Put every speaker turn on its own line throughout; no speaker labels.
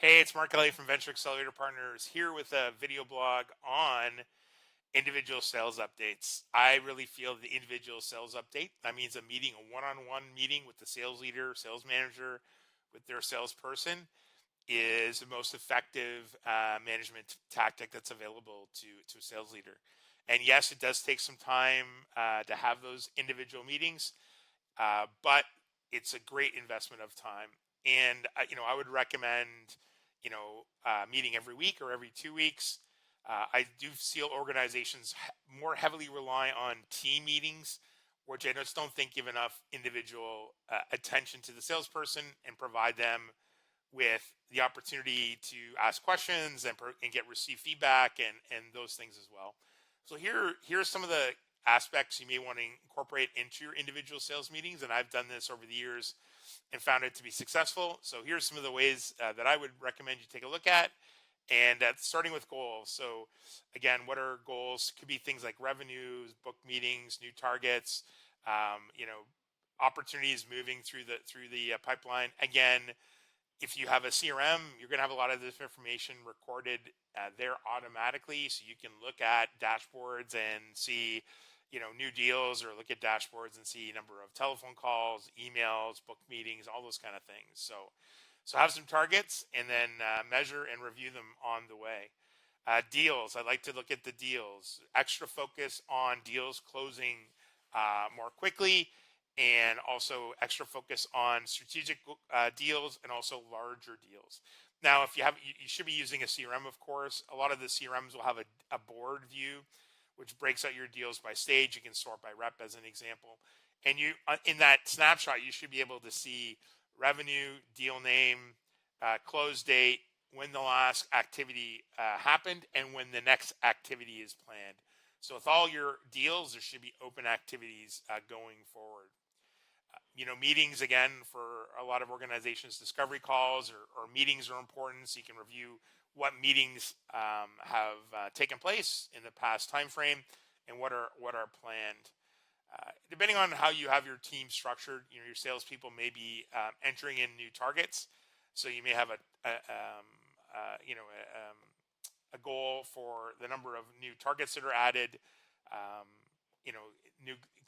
Hey, it's Mark Elliott from Venture Accelerator Partners here with a video blog on individual sales updates. I really feel the individual sales update, that means a meeting, a one-on-one meeting with the sales leader, sales manager, with their salesperson, is the most effective management tactic that's available to a sales leader. And yes, it does take some time to have those individual meetings, but it's a great investment of time. And I would recommend, meeting every week or every 2 weeks. I do see organizations more heavily rely on team meetings, which I just don't think give enough individual attention to the salesperson and provide them with the opportunity to ask questions and get receive feedback and those things as well. So here's some of the aspects you may want to incorporate into your individual sales meetings, and I've done this over the years and found it to be successful. So here's some of the ways that I would recommend you take a look at, and starting with goals. So again, what are goals? Could be things like revenues, book meetings, new targets, um, you know, opportunities moving through the pipeline. Again, if you have a CRM, you're going to have a lot of this information recorded there automatically. So you can look at dashboards and see, new deals, or look at dashboards and see number of telephone calls, emails, book meetings, all those kind of things. So have some targets and then measure and review them on the way. Deals, I like to look at the deals. Extra focus on deals closing more quickly, and also extra focus on strategic deals and also larger deals. Now, if you should be using a CRM, of course. A lot of the CRMs will have a board view, which breaks out your deals by stage. You can sort by rep as an example. And in that snapshot, you should be able to see revenue, deal name, close date, when the last activity happened, and when the next activity is planned. So with all your deals, there should be open activities going forward. Meetings, again, for a lot of organizations, discovery calls or meetings are important, so you can review what meetings have taken place in the past time frame and what are planned. Depending on how you have your team structured, your salespeople may be entering in new targets. So you may have a goal for the number of new targets that are added. Um, it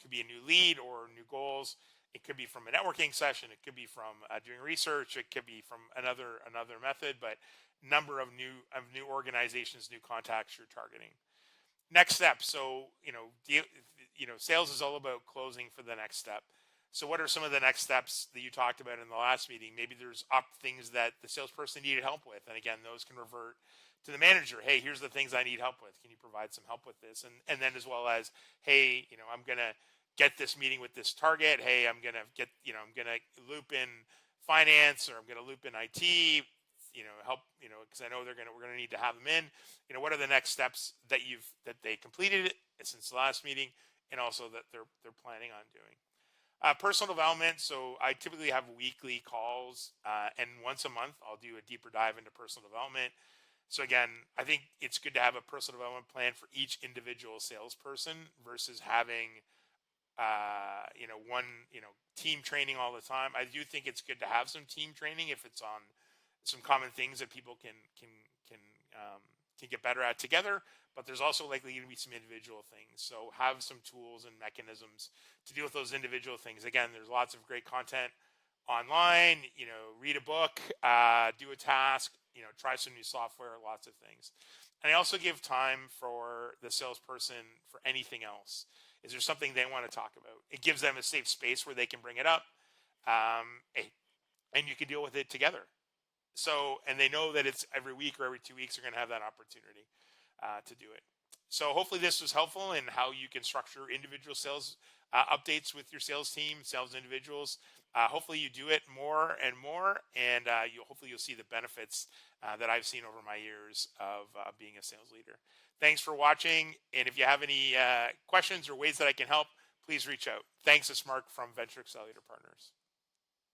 could be a new lead or new goals. It could be from a networking session. It could be from doing research. It could be from another method. But number of new organizations, new contacts you're targeting. Next step. So sales is all about closing for the next step. So what are some of the next steps that you talked about in the last meeting? Maybe there's things that the salesperson needed help with, and again, those can revert to the manager. Hey, here's the things I need help with. Can you provide some help with this? And then as well as, hey, I'm gonna get this meeting with this target. Hey, I'm gonna loop in finance, or I'm gonna loop in IT. Help. Because I know we're gonna need to have them in. What are the next steps that they completed since the last meeting, and also that they're planning on doing. Personal development. So I typically have weekly calls, and once a month I'll do a deeper dive into personal development. So again, I think it's good to have a personal development plan for each individual salesperson versus having, one, team training all the time. I do think it's good to have some team training if it's on some common things that people can get better at together. But there's also likely going to be some individual things. So have some tools and mechanisms to deal with those individual things. Again, there's lots of great content online. Read a book, do a task, try some new software, lots of things. And I also give time for the salesperson for anything else. Is there something they want to talk about? It gives them a safe space where they can bring it up, and you can deal with it together. So, and they know that it's every week or every 2 weeks they're going to have that opportunity to do it. So hopefully this was helpful in how you can structure individual sales updates with your sales team, sales individuals. Hopefully you do it more and more, and hopefully you'll see the benefits that I've seen over my years of being a sales leader. Thanks for watching, and if you have any questions or ways that I can help, please reach out. Thanks. It's Mark from Venture Accelerator Partners.